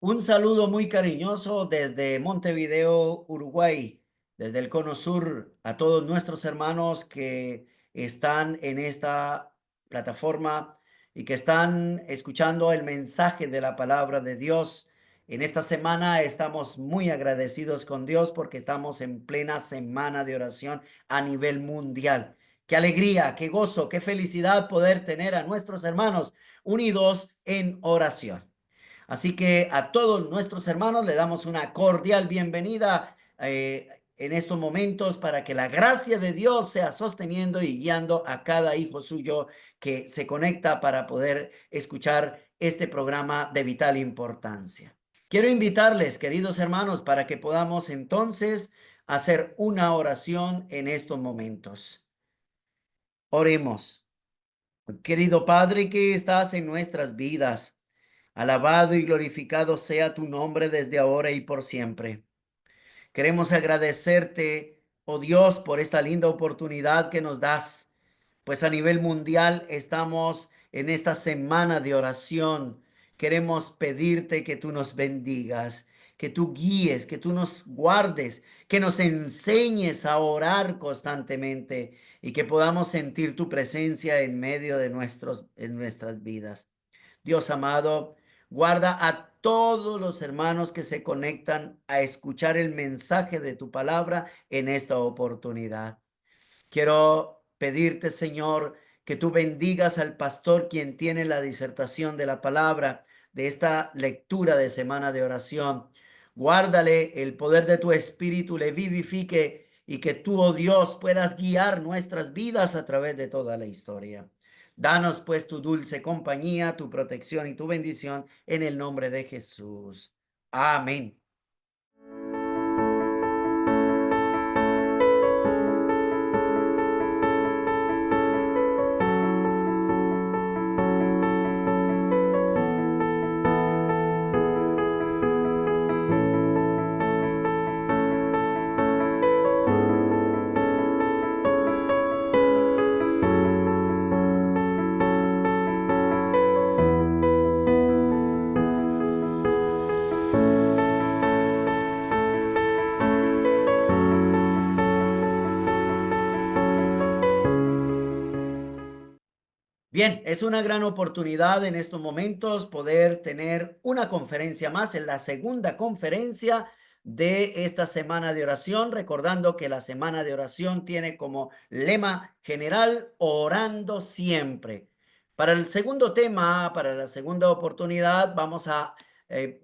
Un saludo muy cariñoso desde Montevideo, Uruguay, desde el Cono Sur, a todos nuestros hermanos que están en esta plataforma y que están escuchando el mensaje de la palabra de Dios. En esta semana estamos muy agradecidos con Dios porque estamos en plena semana de oración a nivel mundial. Qué alegría, qué gozo, qué felicidad poder tener a nuestros hermanos unidos en oración. Así que a todos nuestros hermanos le damos una cordial bienvenida en estos momentos para que la gracia de Dios sea sosteniendo y guiando a cada hijo suyo que se conecta para poder escuchar este programa de vital importancia. Quiero invitarles, queridos hermanos, para que podamos entonces hacer una oración en estos momentos. Oremos. Querido Padre que estás en nuestras vidas. Alabado y glorificado sea tu nombre desde ahora y por siempre. Queremos agradecerte, oh Dios, por esta linda oportunidad que nos das, pues a nivel mundial estamos en esta semana de oración. Queremos pedirte que tú nos bendigas, que tú guíes, que tú nos guardes, que nos enseñes a orar constantemente y que podamos sentir tu presencia en medio de en nuestras vidas. Dios amado, guarda a todos los hermanos que se conectan a escuchar el mensaje de tu palabra en esta oportunidad. Quiero pedirte, Señor, que tú bendigas al pastor quien tiene la disertación de la palabra de esta lectura de semana de oración. Guárdale el poder de tu espíritu, le vivifique y que tú, oh Dios, puedas guiar nuestras vidas a través de toda la historia. Danos pues tu dulce compañía, tu protección y tu bendición en el nombre de Jesús. Amén. Bien, es una gran oportunidad en estos momentos poder tener una conferencia más, en la segunda conferencia de esta semana de oración, recordando que la semana de oración tiene como lema general orando siempre. Para el segundo tema, para la segunda oportunidad, vamos a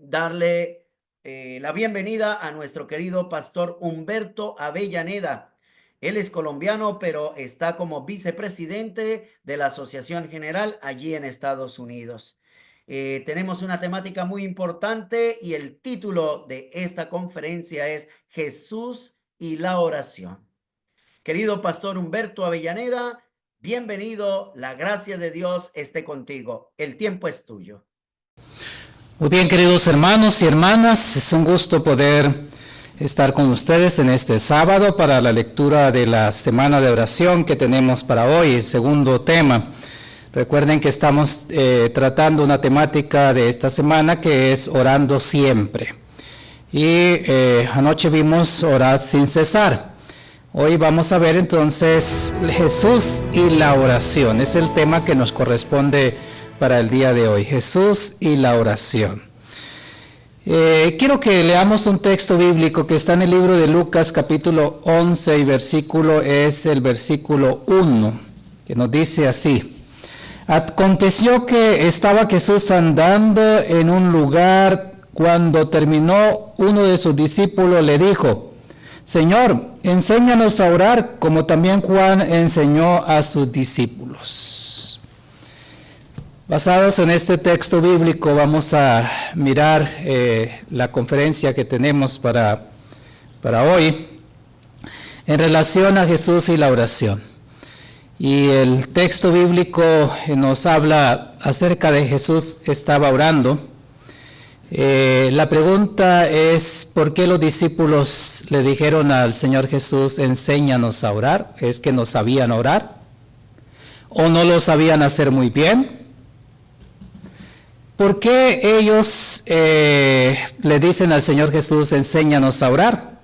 darle la bienvenida a nuestro querido pastor Humberto Avellaneda. Él es colombiano, pero está como vicepresidente de la Asociación General allí en Estados Unidos. Tenemos una temática muy importante y el título de esta conferencia es Jesús y la oración. Querido pastor Humberto Avellaneda, bienvenido. La gracia de Dios esté contigo. El tiempo es tuyo. Muy bien, queridos hermanos y hermanas, es un gusto poder estar con ustedes en este sábado para la lectura de la semana de oración que tenemos para hoy, el segundo tema. Recuerden que estamos tratando una temática de esta semana que es orando siempre. Y anoche vimos orar sin cesar. Hoy vamos a ver entonces Jesús y la oración. Es el tema que nos corresponde para el día de hoy, Jesús y la oración. Quiero que leamos un texto bíblico que está en el libro de Lucas capítulo 11 y versículo es el versículo 1, que nos dice así: Aconteció que estaba Jesús andando en un lugar, cuando terminó uno de sus discípulos le dijo: Señor, enséñanos a orar como también Juan enseñó a sus discípulos. Basados en este texto bíblico vamos a mirar la conferencia que tenemos para hoy en relación a Jesús y la oración. Y el texto bíblico nos habla acerca de Jesús estaba orando. La pregunta es, ¿por qué los discípulos le dijeron al Señor Jesús, enséñanos a orar? ¿Es que no sabían orar? ¿O no lo sabían hacer muy bien? ¿por qué ellos le dicen al Señor Jesús, enséñanos a orar?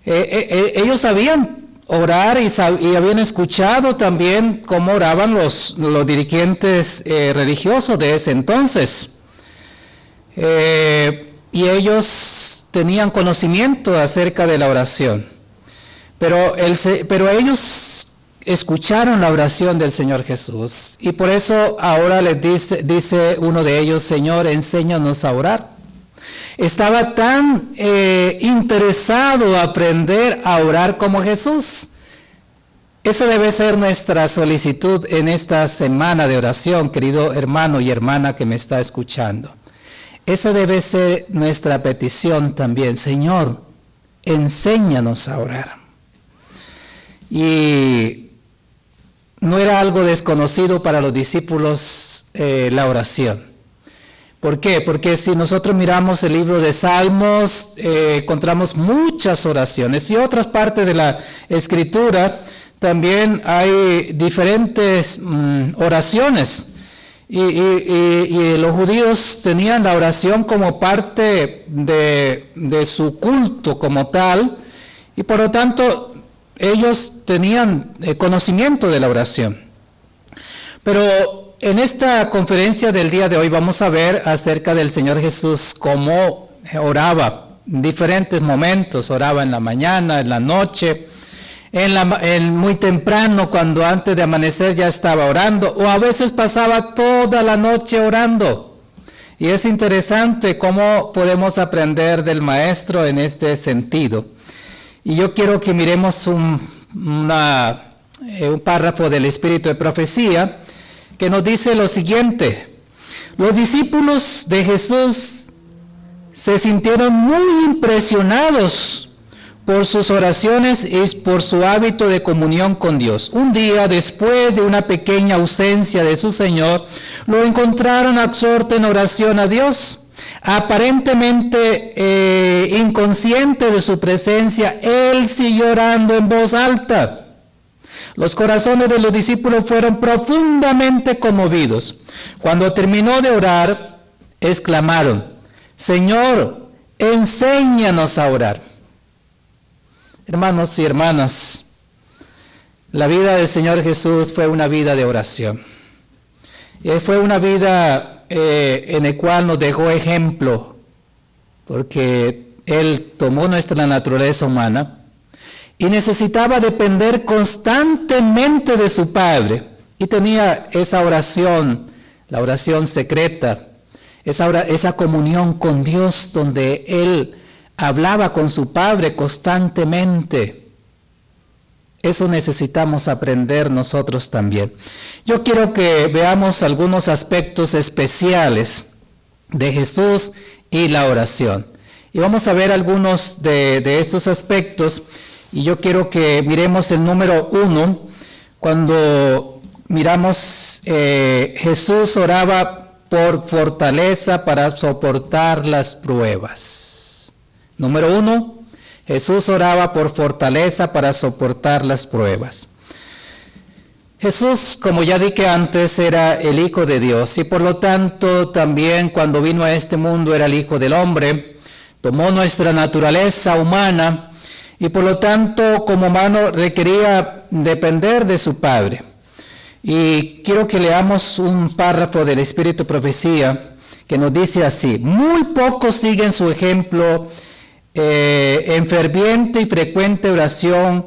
Ellos sabían orar y habían escuchado también cómo oraban los dirigentes religiosos de ese entonces. Y ellos tenían conocimiento acerca de la oración. Pero ellos escucharon la oración del Señor Jesús. Y por eso ahora les dice uno de ellos, Señor, enséñanos a orar. Estaba tan interesado a aprender a orar como Jesús. Esa debe ser nuestra solicitud en esta semana de oración, querido hermano y hermana que me está escuchando. Esa debe ser nuestra petición también. Señor, enséñanos a orar. Y no era algo desconocido para los discípulos la oración. ¿Por qué? Porque si nosotros miramos el libro de Salmos, encontramos muchas oraciones y otras partes de la Escritura también hay diferentes oraciones. Y los judíos tenían la oración como parte de su culto como tal, y por lo tanto ellos tenían conocimiento de la oración. Pero en esta conferencia del día de hoy vamos a ver acerca del Señor Jesús, cómo oraba en diferentes momentos. Oraba en la mañana, en la noche, muy temprano, cuando antes de amanecer ya estaba orando, o a veces pasaba toda la noche orando. Y es interesante cómo podemos aprender del Maestro en este sentido. Y yo quiero que miremos un párrafo del Espíritu de Profecía que nos dice lo siguiente: los discípulos de Jesús se sintieron muy impresionados por sus oraciones y por su hábito de comunión con Dios. Un día, después de una pequeña ausencia de su Señor, lo encontraron absorto en oración a Dios. Aparentemente inconsciente de su presencia, él siguió orando en voz alta. Los corazones de los discípulos fueron profundamente conmovidos. Cuando terminó de orar, exclamaron: Señor, enséñanos a orar. Hermanos y hermanas, la vida del Señor Jesús fue una vida de oración. Fue una vida en la cual nos dejó ejemplo, porque Él tomó nuestra naturaleza humana y necesitaba depender constantemente de su Padre. Y tenía esa oración, la oración secreta, esa comunión con Dios, donde Él hablaba con su Padre constantemente. Eso necesitamos aprender nosotros también. Yo quiero que veamos algunos aspectos especiales de Jesús y la oración. Y vamos a ver algunos de estos aspectos. Y yo quiero que miremos el número 1. Cuando miramos, Jesús oraba por fortaleza para soportar las pruebas. Número 1. Jesús oraba por fortaleza para soportar las pruebas. Jesús, como ya dije antes, era el Hijo de Dios y por lo tanto también cuando vino a este mundo era el Hijo del Hombre. Tomó nuestra naturaleza humana y por lo tanto como humano requería depender de su Padre. Y quiero que leamos un párrafo del Espíritu de Profecía que nos dice así: muy pocos siguen su ejemplo en ferviente y frecuente oración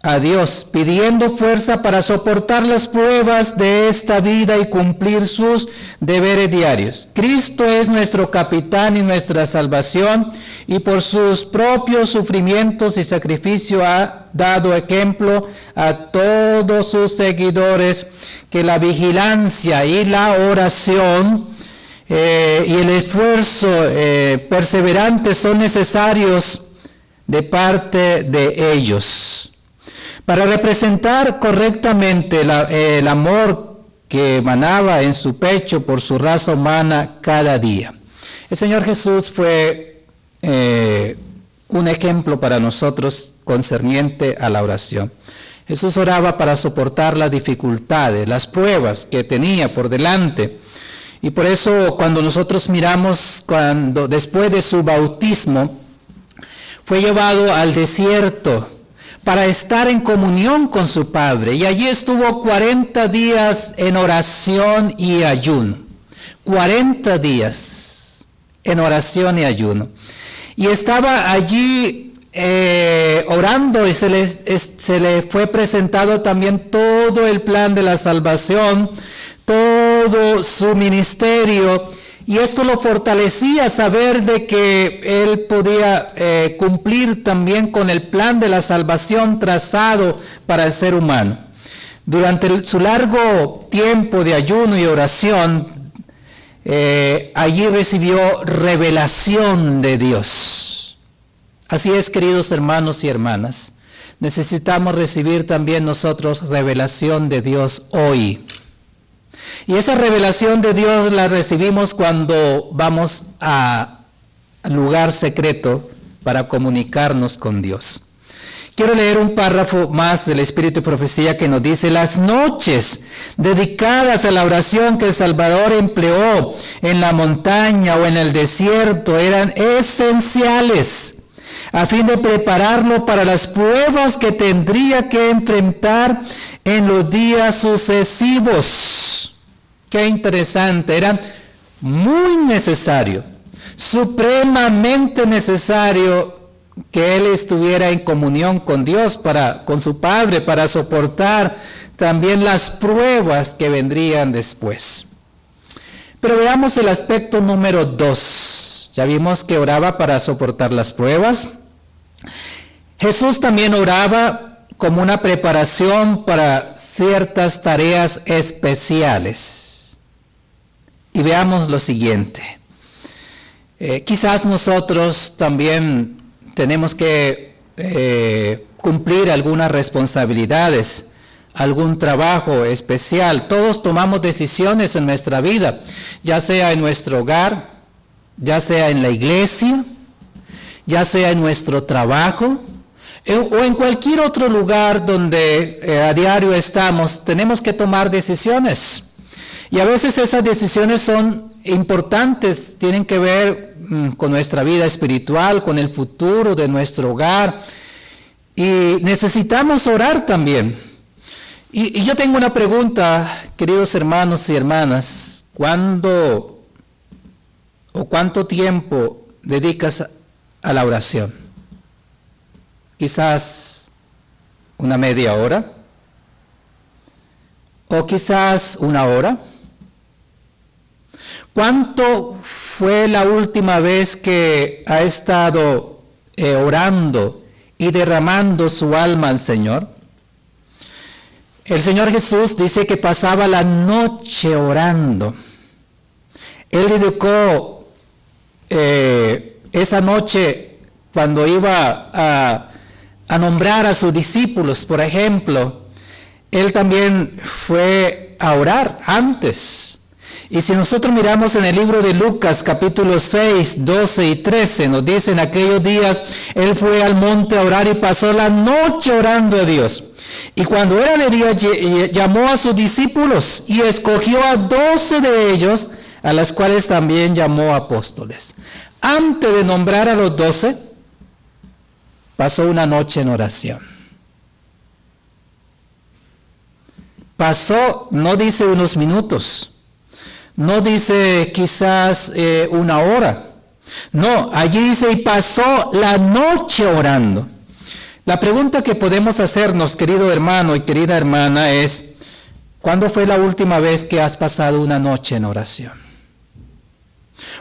a Dios, pidiendo fuerza para soportar las pruebas de esta vida y cumplir sus deberes diarios. Cristo es nuestro capitán y nuestra salvación, y por sus propios sufrimientos y sacrificio ha dado ejemplo a todos sus seguidores que la vigilancia y la oración y el esfuerzo perseverante son necesarios de parte de ellos. Para representar correctamente el amor que emanaba en su pecho por su raza humana cada día. El Señor Jesús fue un ejemplo para nosotros concerniente a la oración. Jesús oraba para soportar las dificultades, las pruebas que tenía por delante. Y por eso cuando nosotros miramos, cuando después de su bautismo, fue llevado al desierto para estar en comunión con su Padre. Y allí estuvo 40 días en oración y ayuno. 40 días en oración y ayuno. Y estaba allí orando, y se le fue presentado también todo el plan de la salvación, todo su ministerio, y esto lo fortalecía, saber de que él podía cumplir también con el plan de la salvación trazado para el ser humano. Durante su largo tiempo de ayuno y oración, allí recibió revelación de Dios. Así es, queridos hermanos y hermanas, necesitamos recibir también nosotros revelación de Dios hoy. Y esa revelación de Dios la recibimos cuando vamos al lugar secreto para comunicarnos con Dios. Quiero leer un párrafo más del Espíritu de Profecía que nos dice: las noches dedicadas a la oración que el Salvador empleó en la montaña o en el desierto eran esenciales a fin de prepararlo para las pruebas que tendría que enfrentar en los días sucesivos. Qué interesante, era muy necesario, supremamente necesario que él estuviera en comunión con Dios, con su Padre, para soportar también las pruebas que vendrían después. Pero veamos el aspecto número 2. Ya vimos que oraba para soportar las pruebas. Jesús también oraba como una preparación para ciertas tareas especiales. Y veamos lo siguiente. Quizás nosotros también tenemos que cumplir algunas responsabilidades, algún trabajo especial. Todos tomamos decisiones en nuestra vida, ya sea en nuestro hogar, ya sea en la iglesia, ya sea en nuestro trabajo, o en cualquier otro lugar donde a diario estamos. Tenemos que tomar decisiones. Y a veces esas decisiones son importantes, tienen que ver con nuestra vida espiritual, con el futuro de nuestro hogar. Y necesitamos orar también. Y yo tengo una pregunta, queridos hermanos y hermanas: ¿cuándo o cuánto tiempo dedicas a la oración? Quizás una media hora, o quizás una hora. ¿Cuánto fue la última vez que ha estado orando y derramando su alma al Señor? El Señor Jesús dice que pasaba la noche orando. Él dedicó esa noche, cuando iba a nombrar a sus discípulos, por ejemplo, él también fue a orar antes. Y si nosotros miramos en el libro de Lucas, capítulo 6, 12 y 13, nos dice: en aquellos días él fue al monte a orar y pasó la noche orando a Dios. Y cuando era de día, llamó a sus discípulos y escogió a 12 de ellos, a las cuales también llamó apóstoles. Antes de nombrar a los 12, pasó una noche en oración. Pasó, no dice unos minutos, no dice quizás una hora. No, allí dice: y pasó la noche orando. La pregunta que podemos hacernos, querido hermano y querida hermana, es: ¿cuándo fue la última vez que has pasado una noche en oración?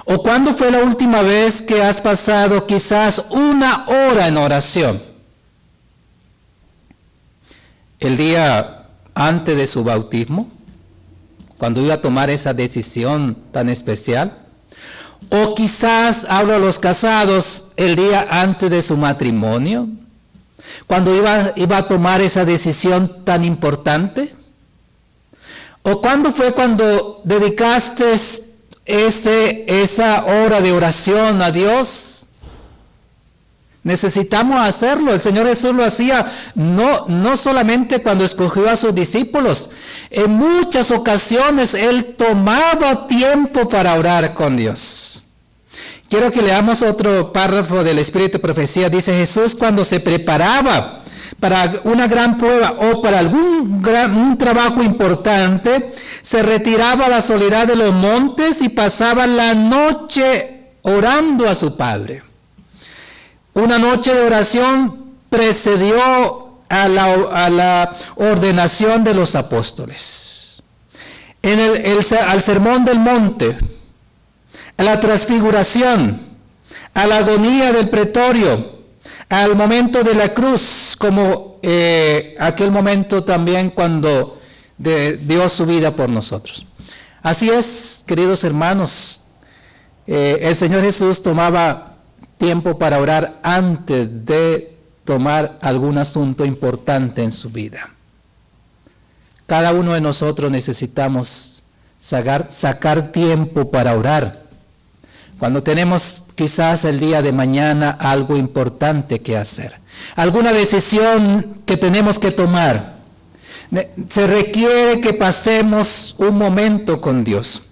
¿O cuándo fue la última vez que has pasado quizás una hora en oración? ¿El día antes de su bautismo, cuando iba a tomar esa decisión tan especial? ¿O quizás, hablo a los casados, el día antes de su matrimonio, cuando iba a tomar esa decisión tan importante? ¿O cuándo fue cuando dedicaste esa hora de oración a Dios? Necesitamos hacerlo. El Señor Jesús lo hacía no solamente cuando escogió a sus discípulos. En muchas ocasiones Él tomaba tiempo para orar con Dios. Quiero que leamos otro párrafo del Espíritu de Profecía. Dice: Jesús, cuando se preparaba para una gran prueba o para un trabajo importante, se retiraba a la soledad de los montes y pasaba la noche orando a su Padre. Una noche de oración precedió a la ordenación de los apóstoles. Al sermón del monte, a la transfiguración, a la agonía del pretorio, al momento de la cruz, como aquel momento también cuando dio su vida por nosotros. Así es, queridos hermanos, el Señor Jesús tomaba tiempo para orar antes de tomar algún asunto importante en su vida. Cada uno de nosotros necesitamos sacar tiempo para orar. Cuando tenemos quizás el día de mañana algo importante que hacer, alguna decisión que tenemos que tomar, se requiere que pasemos un momento con Dios.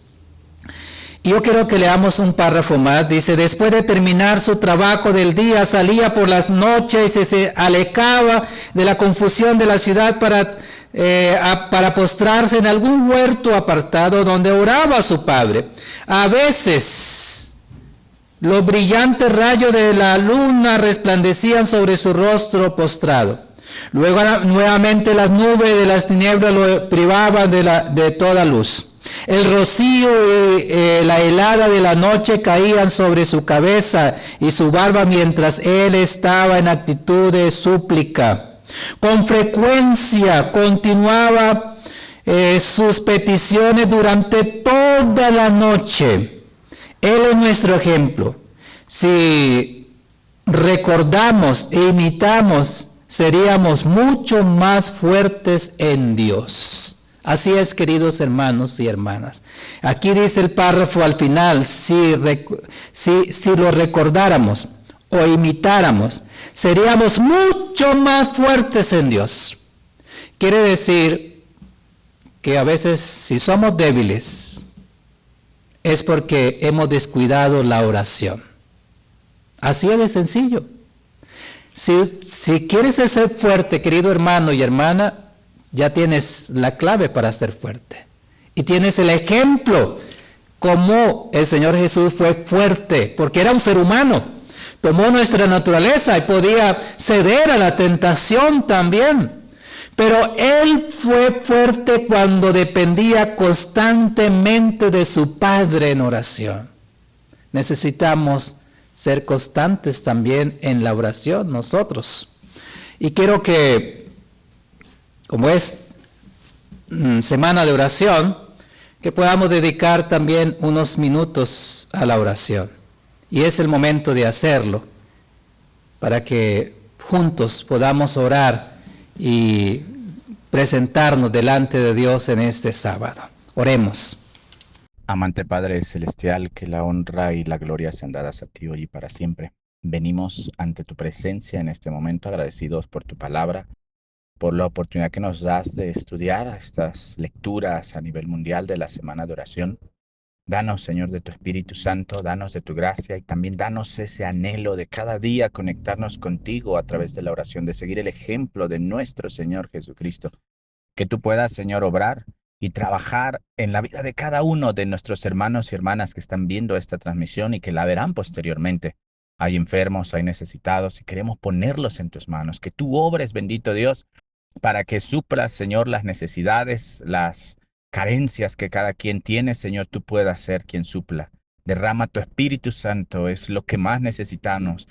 Yo quiero que leamos un párrafo más. Dice: después de terminar su trabajo del día, salía por las noches y se alejaba de la confusión de la ciudad para postrarse en algún huerto apartado donde oraba a su Padre. A veces los brillantes rayos de la luna resplandecían sobre su rostro postrado. Luego nuevamente las nubes de las tinieblas lo privaban de toda luz. El rocío y la helada de la noche caían sobre su cabeza y su barba mientras él estaba en actitud de súplica. Con frecuencia continuaba sus peticiones durante toda la noche. Él es nuestro ejemplo. Si recordamos e imitamos, seríamos mucho más fuertes en Dios. Así es, queridos hermanos y hermanas. Aquí dice el párrafo al final: si lo recordáramos o imitáramos, seríamos mucho más fuertes en Dios. Quiere decir que a veces, si somos débiles, es porque hemos descuidado la oración. Así es de sencillo. Si quieres ser fuerte, querido hermano y hermana, ya tienes la clave para ser fuerte. Y tienes el ejemplo, cómo el Señor Jesús fue fuerte, porque era un ser humano. Tomó nuestra naturaleza y podía ceder a la tentación también. Pero Él fue fuerte cuando dependía constantemente de su Padre en oración. Necesitamos ser constantes también en la oración nosotros. Y quiero que, como es semana de oración, que podamos dedicar también unos minutos a la oración. Y es el momento de hacerlo, para que juntos podamos orar y presentarnos delante de Dios en este sábado. Oremos. Amante Padre Celestial, que la honra y la gloria sean dadas a ti hoy y para siempre. Venimos ante tu presencia en este momento agradecidos por tu palabra, por la oportunidad que nos das de estudiar estas lecturas a nivel mundial de la Semana de Oración. Danos, Señor, de tu Espíritu Santo, danos de tu gracia y también danos ese anhelo de cada día conectarnos contigo a través de la oración, de seguir el ejemplo de nuestro Señor Jesucristo. Que tú puedas, Señor, obrar y trabajar en la vida de cada uno de nuestros hermanos y hermanas que están viendo esta transmisión y que la verán posteriormente. Hay enfermos, hay necesitados y queremos ponerlos en tus manos. Que tú obres, bendito Dios, para que suplas, Señor, las necesidades, las carencias que cada quien tiene, Señor, tú puedas ser quien supla. Derrama tu Espíritu Santo, es lo que más necesitamos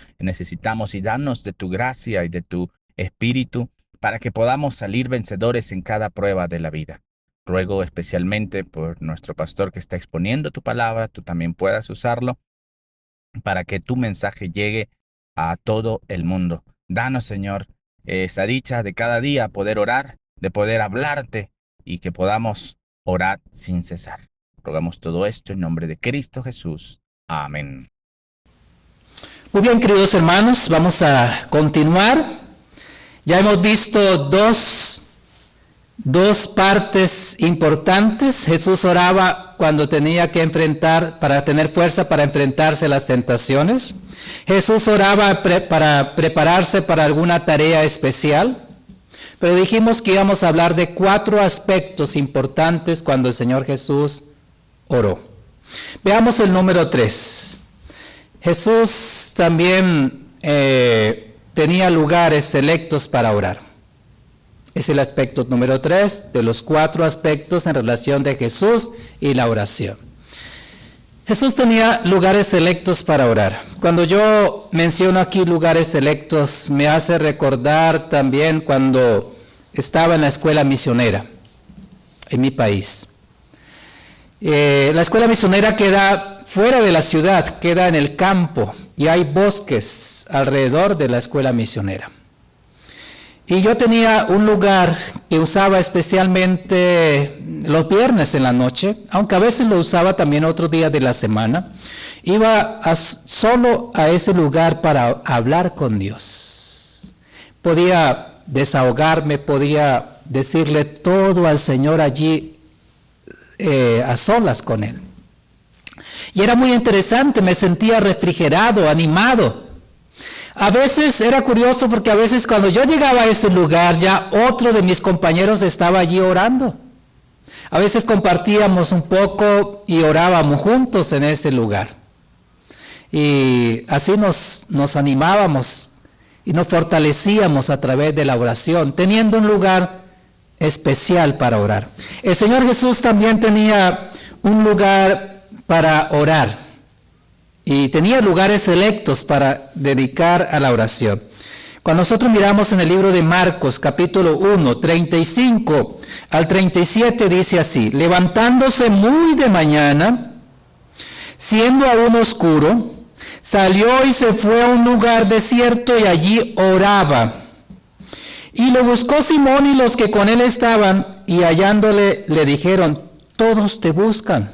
y danos de tu gracia y de tu Espíritu para que podamos salir vencedores en cada prueba de la vida. Ruego especialmente por nuestro pastor que está exponiendo tu palabra, tú también puedas usarlo para que tu mensaje llegue a todo el mundo. Danos, Señor, esa dicha de cada día poder orar, de poder hablarte y que podamos orar sin cesar. Rogamos todo esto en nombre de Cristo Jesús. Amén. Muy bien, queridos hermanos, vamos a continuar. Ya hemos visto dos partes importantes. Jesús oraba cuando tenía que para tener fuerza para enfrentarse a las tentaciones. Jesús oraba para prepararse para alguna tarea especial. Pero dijimos que íbamos a hablar de 4 aspectos importantes cuando el Señor Jesús oró. Veamos el número 3. Jesús también tenía lugares selectos para orar. Es el aspecto número 3 de los 4 aspectos en relación de Jesús y la oración. Jesús tenía lugares selectos para orar. Cuando yo menciono aquí lugares selectos, me hace recordar también cuando estaba en la escuela misionera en mi país. La escuela misionera queda fuera de la ciudad, queda en el campo y hay bosques alrededor de la escuela misionera. Y yo tenía un lugar que usaba especialmente los viernes en la noche, aunque a veces lo usaba también otros días de la semana. Iba solo a ese lugar para hablar con Dios. Podía desahogarme, podía decirle todo al Señor allí a solas con Él. Y era muy interesante, me sentía refrigerado, animado. A veces era curioso porque a veces cuando yo llegaba a ese lugar ya otro de mis compañeros estaba allí orando. A veces compartíamos un poco y orábamos juntos en ese lugar. Y así nos animábamos y nos fortalecíamos a través de la oración, teniendo un lugar especial para orar. El Señor Jesús también tenía un lugar para orar. Y tenía lugares selectos para dedicar a la oración. Cuando nosotros miramos en el libro de Marcos, capítulo 1, 35 al 37, dice así: levantándose muy de mañana, siendo aún oscuro, salió y se fue a un lugar desierto y allí oraba. Y lo buscó Simón y los que con él estaban, y hallándole le dijeron: todos te buscan.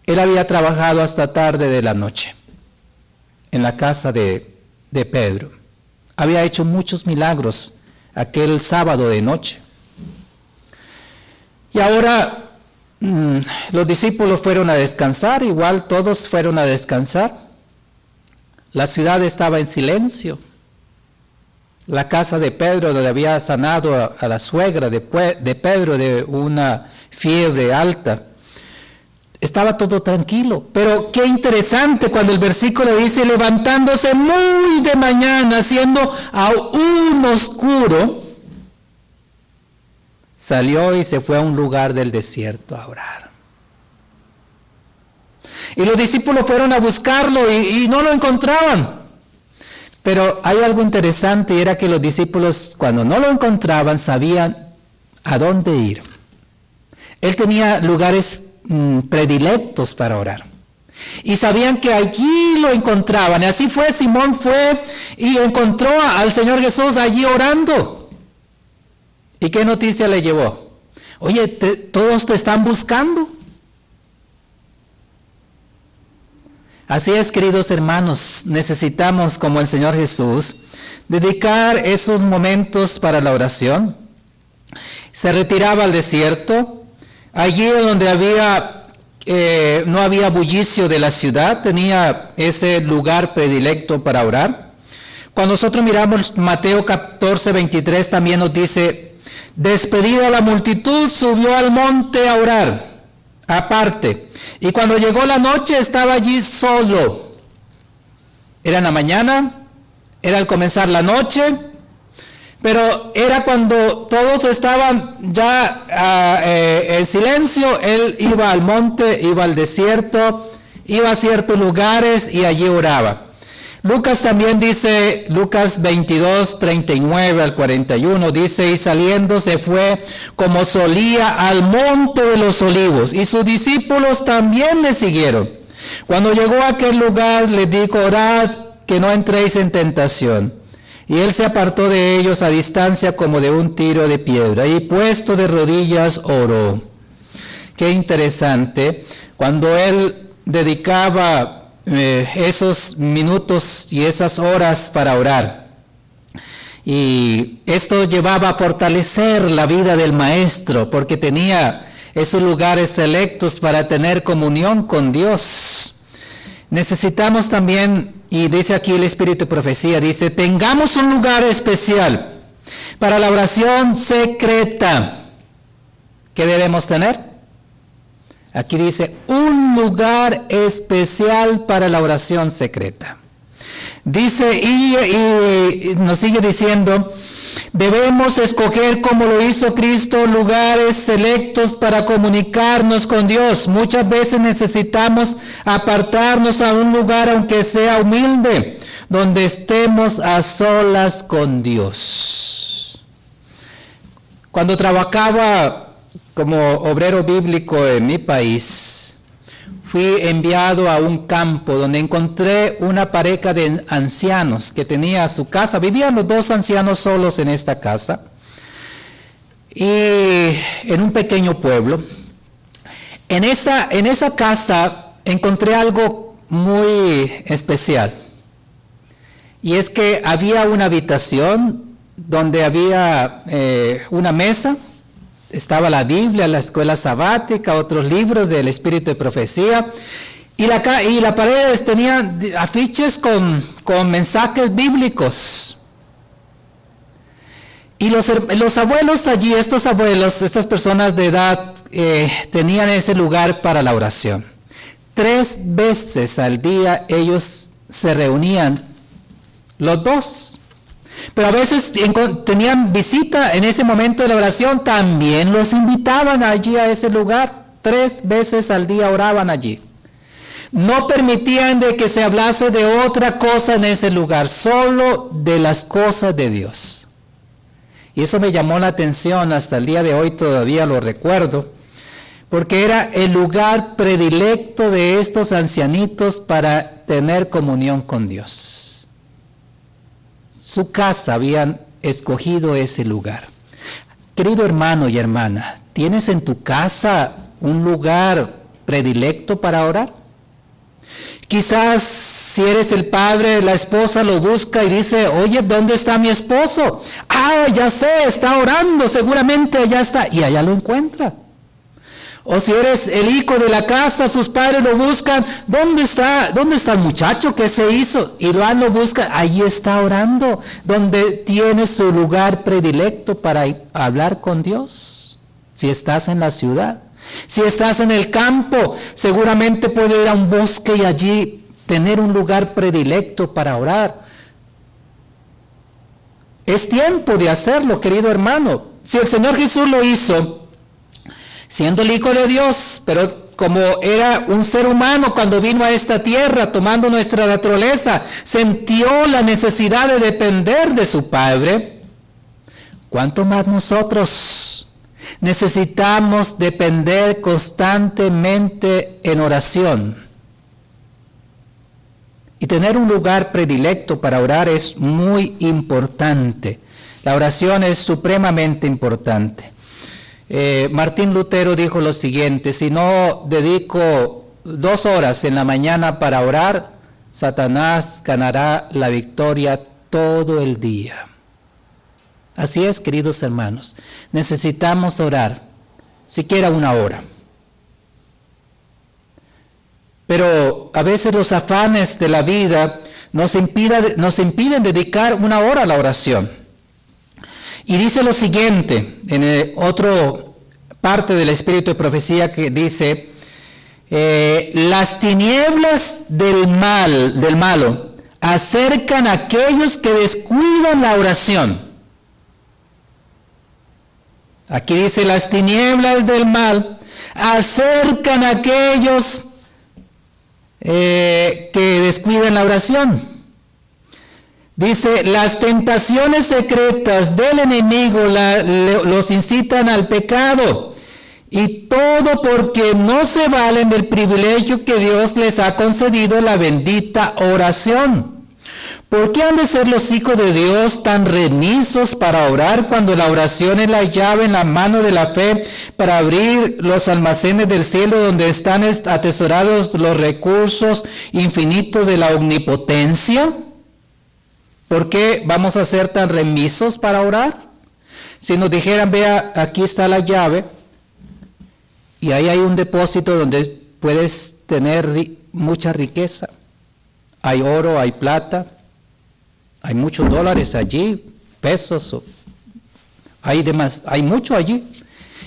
Él había trabajado hasta tarde de la noche en la casa de Pedro. Había hecho muchos milagros aquel sábado de noche. Y ahora los discípulos fueron a descansar, igual todos fueron a descansar. La ciudad estaba en silencio. La casa de Pedro, donde había sanado a la suegra de Pedro de una fiebre alta, estaba todo tranquilo. Pero qué interesante cuando el versículo dice: levantándose muy de mañana, siendo aún oscuro, salió y se fue a un lugar del desierto a orar. Y los discípulos fueron a buscarlo y no lo encontraban. Pero hay algo interesante, y era que los discípulos, cuando no lo encontraban, sabían a dónde ir. Él tenía lugares predilectos para orar. Y sabían que allí lo encontraban. Y así fue, Simón fue y encontró al Señor Jesús allí orando. ¿Y qué noticia le llevó? Oye, todos te están buscando. Así es, queridos hermanos, necesitamos, como el Señor Jesús, dedicar esos momentos para la oración. Se retiraba al desierto. Allí donde no había bullicio de la ciudad, tenía ese lugar predilecto para orar. Cuando nosotros miramos Mateo 14, 23, también nos dice: despedida la multitud, subió al monte a orar, aparte. Y cuando llegó la noche, estaba allí solo. Era en la mañana, era al comenzar la noche, pero era cuando todos estaban ya en silencio. Él iba al monte, iba al desierto, iba a ciertos lugares y allí oraba. Lucas también dice, Lucas 22, 39 al 41, dice: y saliendo se fue como solía al monte de los olivos, y sus discípulos también le siguieron. Cuando llegó a aquel lugar, les dijo: orad que no entréis en tentación. Y él se apartó de ellos a distancia como de un tiro de piedra, y puesto de rodillas oró. Qué interesante, cuando él dedicaba esos minutos y esas horas para orar. Y esto llevaba a fortalecer la vida del maestro, porque tenía esos lugares selectos para tener comunión con Dios. Necesitamos también, y dice aquí el Espíritu de Profecía, dice, tengamos un lugar especial para la oración secreta. ¿Qué debemos tener? Aquí dice, un lugar especial para la oración secreta. Dice, y nos sigue diciendo, debemos escoger, como lo hizo Cristo, lugares selectos para comunicarnos con Dios. Muchas veces necesitamos apartarnos a un lugar, aunque sea humilde, donde estemos a solas con Dios. Cuando trabajaba como obrero bíblico en mi país, fui enviado a un campo donde encontré una pareja de ancianos que tenía su casa. Vivían los dos ancianos solos en esta casa, y en un pequeño pueblo. En esa casa encontré algo muy especial, y es que había una habitación donde había una mesa. Estaba la Biblia, la escuela sabática, otros libros del Espíritu de Profecía, y la pared tenía afiches con mensajes bíblicos. Y los abuelos allí, estas personas de edad, tenían ese lugar para la oración. 3 veces al día ellos se reunían, los dos. Pero a veces tenían visita en ese momento de la oración, también los invitaban allí a ese lugar. 3 veces al día oraban allí. No permitían de que se hablase de otra cosa en ese lugar, solo de las cosas de Dios. Y eso me llamó la atención, hasta el día de hoy todavía lo recuerdo, porque era el lugar predilecto de estos ancianitos para tener comunión con Dios. Su casa habían escogido ese lugar. Querido hermano y hermana, ¿tienes en tu casa un lugar predilecto para orar? Quizás si eres el padre, la esposa lo busca y dice, oye, ¿dónde está mi esposo? Ah, ya sé, está orando, seguramente allá está, y allá lo encuentra. O si eres el hijo de la casa, sus padres lo buscan, ¿dónde está el muchacho que se hizo? Y lo busca, allí está orando, donde tiene su lugar predilecto para hablar con Dios. Si estás en la ciudad, si estás en el campo, seguramente puede ir a un bosque y allí tener un lugar predilecto para orar. Es tiempo de hacerlo, querido hermano. Si el Señor Jesús lo hizo, siendo el Hijo de Dios, pero como era un ser humano cuando vino a esta tierra, tomando nuestra naturaleza, sintió la necesidad de depender de su Padre. ¿Cuánto más nosotros necesitamos depender constantemente en oración? Y tener un lugar predilecto para orar es muy importante. La oración es supremamente importante. Martín Lutero dijo lo siguiente: si no dedico 2 horas en la mañana para orar, Satanás ganará la victoria todo el día. Así es, queridos hermanos, necesitamos orar, siquiera 1 hora. Pero a veces los afanes de la vida nos impiden dedicar 1 hora a la oración. Y dice lo siguiente, en otra parte del Espíritu de Profecía, que dice, las tinieblas del malo acercan a aquellos que descuidan la oración. Aquí dice, las tinieblas del mal acercan a aquellos que descuidan la oración. Dice, las tentaciones secretas del enemigo los incitan al pecado, y todo porque no se valen del privilegio que Dios les ha concedido, la bendita oración. ¿Por qué han de ser los hijos de Dios tan remisos para orar cuando la oración es la llave en la mano de la fe para abrir los almacenes del cielo donde están atesorados los recursos infinitos de la omnipotencia? ¿Por qué vamos a ser tan remisos para orar? Si nos dijeran, vea, aquí está la llave y ahí hay un depósito donde puedes tener mucha riqueza. Hay oro, hay plata, hay muchos dólares allí, pesos, hay mucho allí.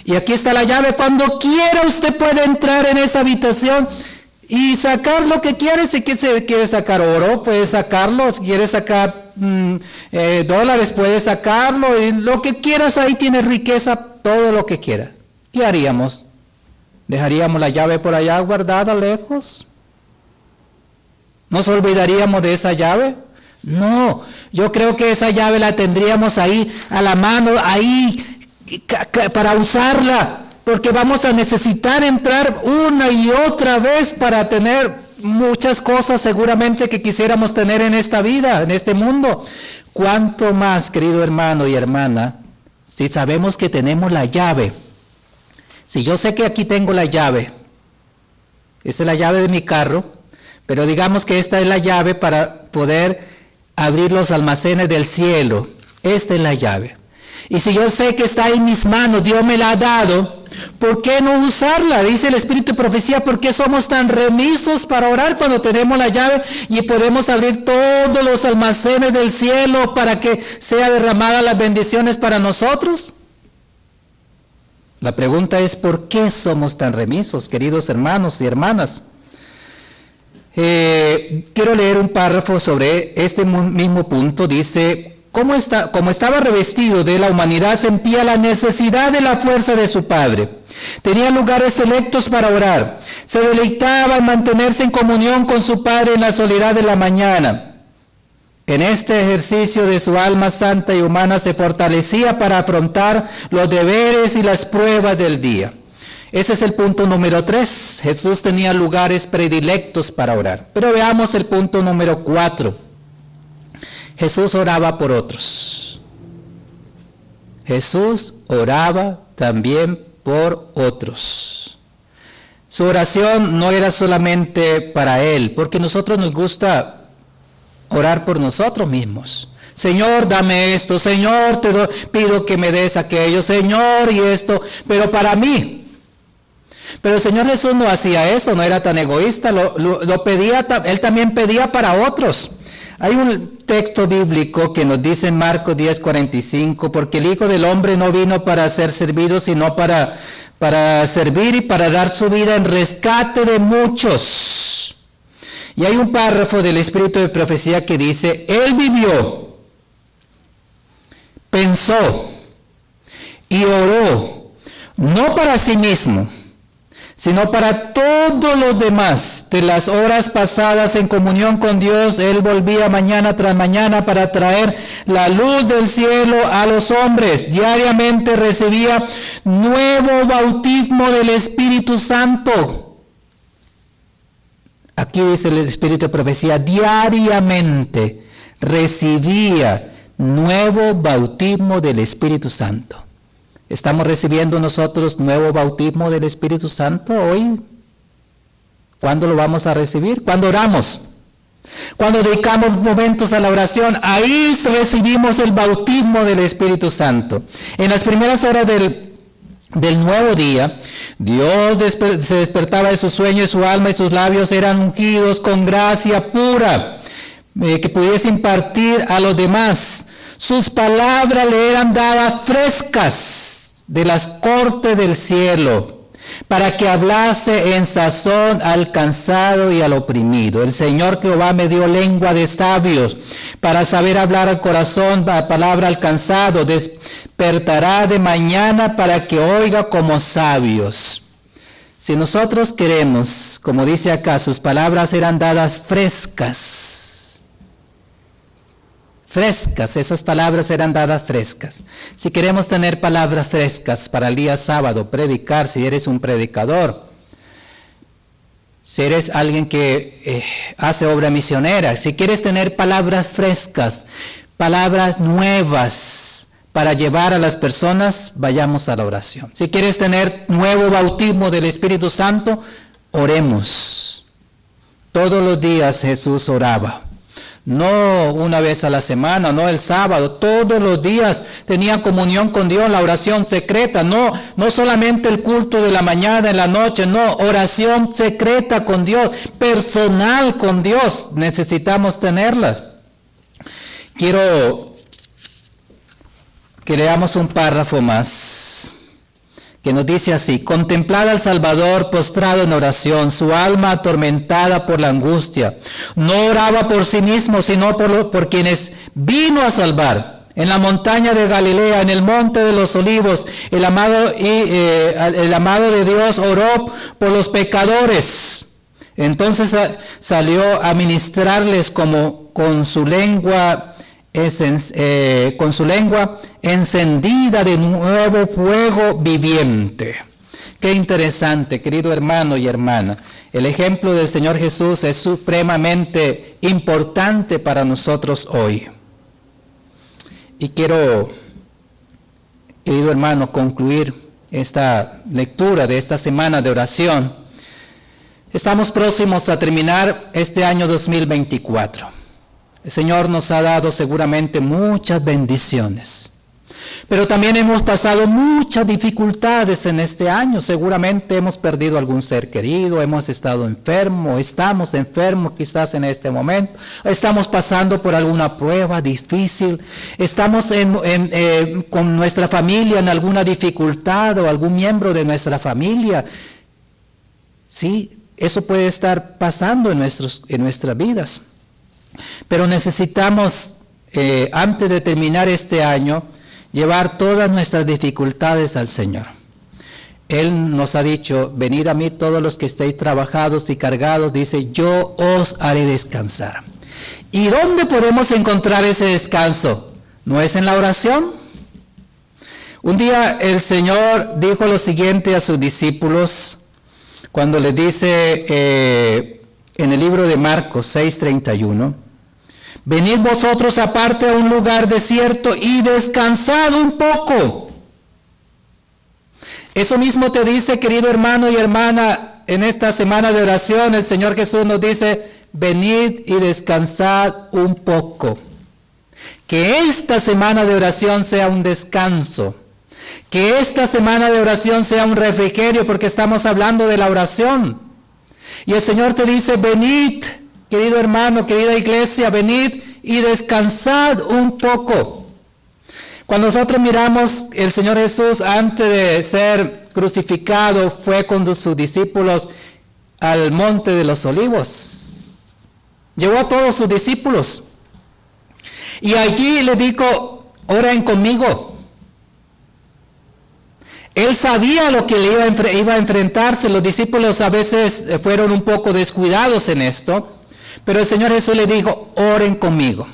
Y aquí está la llave. Cuando quiera usted puede entrar en esa habitación y sacar lo que quiere. Si quiere sacar oro, puede sacarlo. Si quiere sacar dólares, puede sacarlo. Y lo que quieras, ahí tiene riqueza, todo lo que quiera. ¿Qué haríamos? ¿Dejaríamos la llave por allá guardada lejos? ¿Nos olvidaríamos de esa llave? No, yo creo que esa llave la tendríamos ahí a la mano, ahí para usarla, porque vamos a necesitar entrar una y otra vez para tener muchas cosas seguramente que quisiéramos tener en esta vida, en este mundo. ¿Cuánto más, querido hermano y hermana, si sabemos que tenemos la llave? Si yo sé que aquí tengo la llave, esta es la llave de mi carro, pero digamos que esta es la llave para poder abrir los almacenes del cielo. Esta es la llave. Y si yo sé que está en mis manos, Dios me la ha dado, ¿por qué no usarla? Dice el Espíritu de Profecía, ¿por qué somos tan remisos para orar cuando tenemos la llave y podemos abrir todos los almacenes del cielo para que sea derramadas las bendiciones para nosotros? La pregunta es, ¿por qué somos tan remisos, queridos hermanos y hermanas? Quiero leer un párrafo sobre este mismo punto. Dice, como estaba revestido de la humanidad, sentía la necesidad de la fuerza de su Padre. Tenía lugares selectos para orar. Se deleitaba en mantenerse en comunión con su Padre en la soledad de la mañana. En este ejercicio de su alma santa y humana se fortalecía para afrontar los deberes y las pruebas del día. Ese es el punto número 3. Jesús tenía lugares predilectos para orar. Pero veamos el punto número 4. Jesús oraba por otros. Jesús oraba también por otros. Su oración no era solamente para Él, porque nosotros nos gusta orar por nosotros mismos. Señor, dame esto. Señor, pido que me des aquello. Señor, y esto. Pero para mí. Pero el Señor Jesús no hacía eso, no era tan egoísta, lo pedía, Él también pedía para otros. Hay un texto bíblico que nos dice en Marcos 10:45, porque el Hijo del Hombre no vino para ser servido, sino para servir y para dar su vida en rescate de muchos. Y hay un párrafo del Espíritu de Profecía que dice, Él vivió, pensó y oró, no para sí mismo, sino para todos los demás. De las horas pasadas en comunión con Dios, Él volvía mañana tras mañana para traer la luz del cielo a los hombres. Diariamente recibía nuevo bautismo del Espíritu Santo. Aquí dice el Espíritu de Profecía, diariamente recibía nuevo bautismo del Espíritu Santo. ¿Estamos recibiendo nosotros nuevo bautismo del Espíritu Santo hoy? ¿Cuándo lo vamos a recibir? ¿Cuándo oramos? Cuando dedicamos momentos a la oración, ahí recibimos el bautismo del Espíritu Santo. En las primeras horas del nuevo día, Dios se despertaba de su sueño y su alma y sus labios eran ungidos con gracia pura que pudiese impartir a los demás. Sus palabras le eran dadas frescas de las cortes del cielo, para que hablase en sazón al cansado y al oprimido. El Señor Jehová me dio lengua de sabios, para saber hablar al corazón, la palabra al cansado. Despertará de mañana para que oiga como sabios. Si nosotros queremos, como dice acá, sus palabras eran dadas frescas, esas palabras eran dadas frescas. Si queremos tener palabras frescas para el día sábado, predicar, si eres un predicador, si eres alguien que hace obra misionera, si quieres tener palabras frescas, palabras nuevas para llevar a las personas, vayamos a la oración. Si quieres tener nuevo bautismo del Espíritu Santo, oremos. Todos los días Jesús oraba. No una vez a la semana, no el sábado, todos los días tenía comunión con Dios, la oración secreta, no solamente el culto de la mañana, en la noche, no, oración secreta con Dios, personal con Dios, necesitamos tenerlas. Quiero que leamos un párrafo más, que nos dice así: contemplar al Salvador postrado en oración, su alma atormentada por la angustia. No oraba por sí mismo, sino por quienes vino a salvar. En la montaña de Galilea, en el monte de los olivos, el amado de Dios oró por los pecadores. Entonces salió a ministrarles con su lengua encendida de nuevo fuego viviente. Qué interesante, querido hermano y hermana. El ejemplo del Señor Jesús es supremamente importante para nosotros hoy. Y quiero, querido hermano, concluir esta lectura de esta semana de oración. Estamos próximos a terminar este año 2024. El Señor nos ha dado seguramente muchas bendiciones, pero también hemos pasado muchas dificultades en este año. Seguramente hemos perdido algún ser querido, hemos estado enfermos, estamos enfermos quizás en este momento, estamos pasando por alguna prueba difícil, estamos con nuestra familia en alguna dificultad o algún miembro de nuestra familia. Sí, eso puede estar pasando en nuestras vidas. Pero necesitamos, antes de terminar este año, llevar todas nuestras dificultades al Señor. Él nos ha dicho: venid a mí todos los que estéis trabajados y cargados, dice, yo os haré descansar. ¿Y dónde podemos encontrar ese descanso? ¿No es en la oración? Un día el Señor dijo lo siguiente a sus discípulos, cuando les dice en el libro de Marcos 6:31, venid vosotros aparte a un lugar desierto y descansad un poco. Eso mismo te dice, querido hermano y hermana, en esta semana de oración. El Señor Jesús nos dice: venid y descansad un poco. Que esta semana de oración sea un descanso. Que esta semana de oración sea un refrigerio, porque estamos hablando de la oración. Y el Señor te dice: venid, querido hermano, querida iglesia, venid y descansad un poco. Cuando nosotros miramos, el Señor Jesús, antes de ser crucificado, fue con sus discípulos al monte de los olivos. Llevó a todos sus discípulos. Y allí le dijo: oren conmigo. Él sabía lo que le iba a enfrentarse. Los discípulos a veces fueron un poco descuidados en esto, pero el Señor Jesús le dijo: oren conmigo.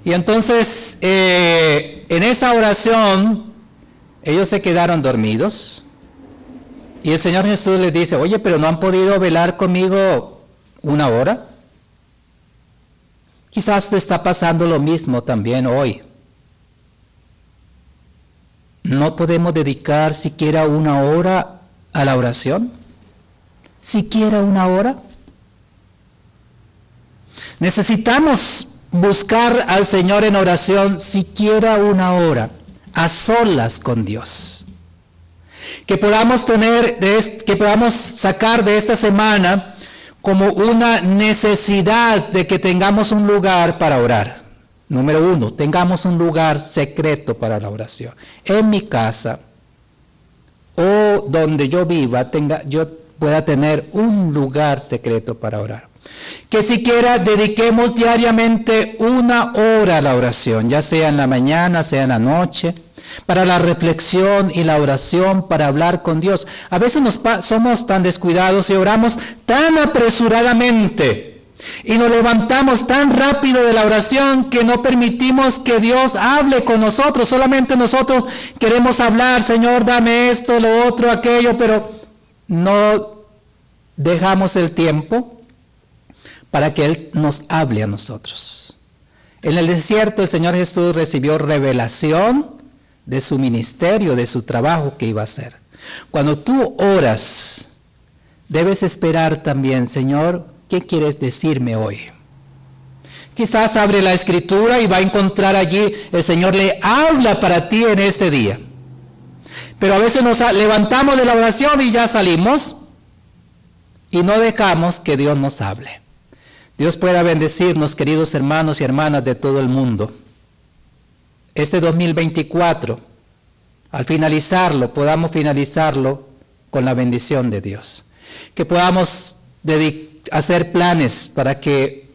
Y entonces, en esa oración, ellos se quedaron dormidos. Y el Señor Jesús les dice: oye, pero ¿no han podido velar conmigo una hora? Quizás te está pasando lo mismo también hoy. ¿No podemos dedicar siquiera una hora a la oración? ¿Siquiera una hora? Necesitamos buscar al Señor en oración siquiera una hora, a solas con Dios. Que podamos sacar de esta semana como una necesidad de que tengamos un lugar para orar. Número 1, tengamos un lugar secreto para la oración. En mi casa o donde yo viva, yo pueda tener un lugar secreto para orar. Que siquiera dediquemos diariamente una hora a la oración, ya sea en la mañana, sea en la noche, para la reflexión y la oración, para hablar con Dios. A veces somos tan descuidados y oramos tan apresuradamente y nos levantamos tan rápido de la oración que no permitimos que Dios hable con nosotros. Solamente nosotros queremos hablar: Señor, dame esto, lo otro, aquello, pero no dejamos el tiempo para que Él nos hable a nosotros. En el desierto el Señor Jesús recibió revelación de su ministerio, de su trabajo que iba a hacer. Cuando tú oras, debes esperar también, Señor, ¿qué quieres decirme hoy? Quizás abre la Escritura y va a encontrar allí, el Señor le habla para ti en ese día. Pero a veces nos levantamos de la oración y ya salimos y no dejamos que Dios nos hable. Dios pueda bendecirnos, queridos hermanos y hermanas de todo el mundo. Este 2024, al finalizarlo, podamos finalizarlo con la bendición de Dios. Que podamos hacer planes para que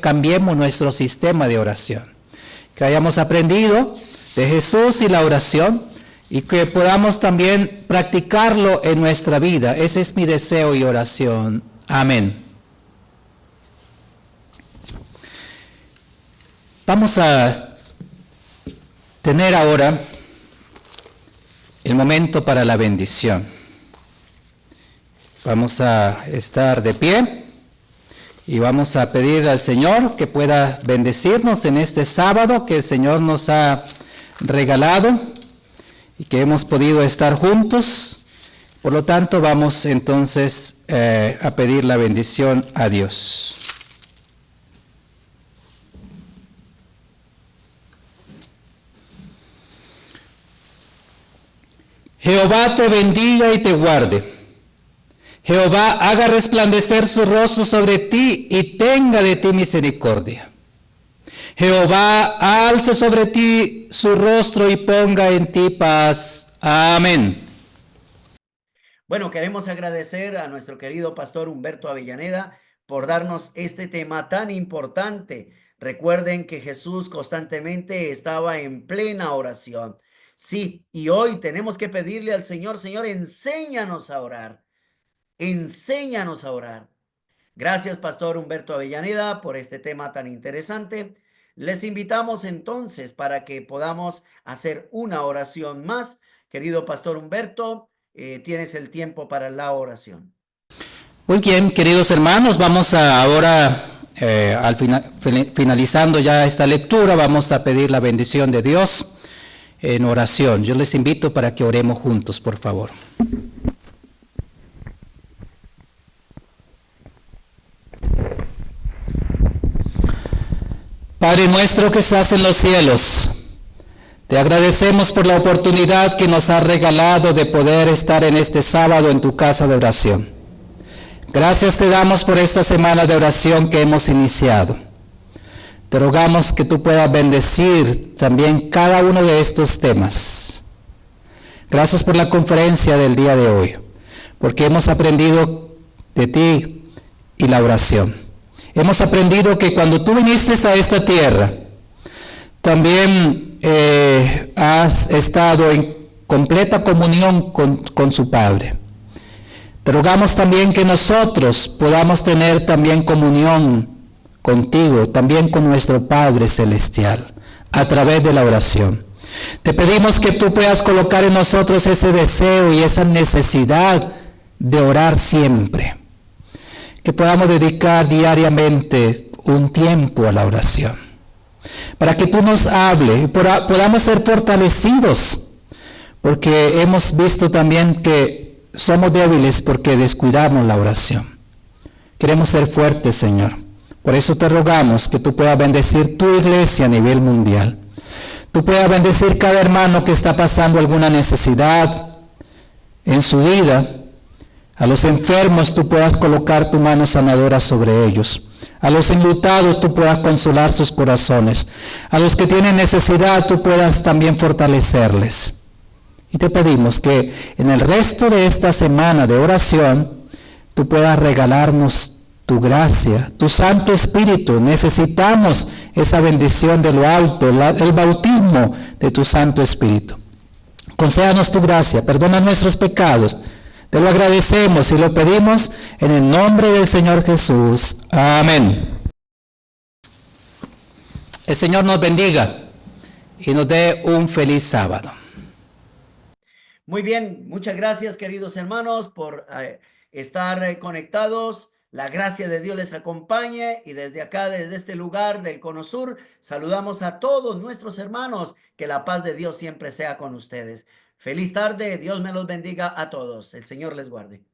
cambiemos nuestro sistema de oración. Que hayamos aprendido de Jesús y la oración y que podamos también practicarlo en nuestra vida. Ese es mi deseo y oración. Amén. Vamos a tener ahora el momento para la bendición. Vamos a estar de pie y vamos a pedir al Señor que pueda bendecirnos en este sábado que el Señor nos ha regalado y que hemos podido estar juntos. Por lo tanto, vamos entonces a pedir la bendición a Dios. Jehová te bendiga y te guarde. Jehová haga resplandecer su rostro sobre ti y tenga de ti misericordia. Jehová alce sobre ti su rostro y ponga en ti paz. Amén. Bueno, queremos agradecer a nuestro querido pastor Humberto Avellaneda por darnos este tema tan importante. Recuerden que Jesús constantemente estaba en plena oración. Sí, y hoy tenemos que pedirle al Señor, Señor, enséñanos a orar. Enséñanos a orar. Gracias, pastor Humberto Avellaneda, por este tema tan interesante. Les invitamos entonces para que podamos hacer una oración más. Querido pastor Humberto, tienes el tiempo para la oración. Muy bien, queridos hermanos, vamos ahora, finalizando ya esta lectura, vamos a pedir la bendición de Dios en oración. Yo les invito para que oremos juntos, por favor. Padre nuestro que estás en los cielos, te agradecemos por la oportunidad que nos has regalado de poder estar en este sábado en tu casa de oración. Gracias te damos por esta semana de oración que hemos iniciado. Te rogamos que tú puedas bendecir también cada uno de estos temas. Gracias por la conferencia del día de hoy, porque hemos aprendido de ti y la oración. Hemos aprendido que cuando tú viniste a esta tierra, también has estado en completa comunión con su Padre. Te rogamos también que nosotros podamos tener también comunión contigo, también con nuestro Padre Celestial, a través de la oración. Te pedimos que tú puedas colocar en nosotros ese deseo y esa necesidad de orar siempre. Que podamos dedicar diariamente un tiempo a la oración. Para que tú nos hables y podamos ser fortalecidos. Porque hemos visto también que somos débiles porque descuidamos la oración. Queremos ser fuertes, Señor. Por eso te rogamos que tú puedas bendecir tu iglesia a nivel mundial. Tú puedas bendecir cada hermano que está pasando alguna necesidad en su vida. A los enfermos tú puedas colocar tu mano sanadora sobre ellos. A los enlutados tú puedas consolar sus corazones. A los que tienen necesidad tú puedas también fortalecerles. Y te pedimos que en el resto de esta semana de oración tú puedas regalarnos tu gracia, tu Santo Espíritu. Necesitamos esa bendición de lo alto, el bautismo de tu Santo Espíritu. Concédanos tu gracia, perdona nuestros pecados. Te lo agradecemos y lo pedimos en el nombre del Señor Jesús. Amén. El Señor nos bendiga y nos dé un feliz sábado. Muy bien, muchas gracias, queridos hermanos, por estar conectados. La gracia de Dios les acompañe y desde acá, desde este lugar del Cono Sur, saludamos a todos nuestros hermanos. Que la paz de Dios siempre sea con ustedes. Feliz tarde, Dios me los bendiga a todos. El Señor les guarde.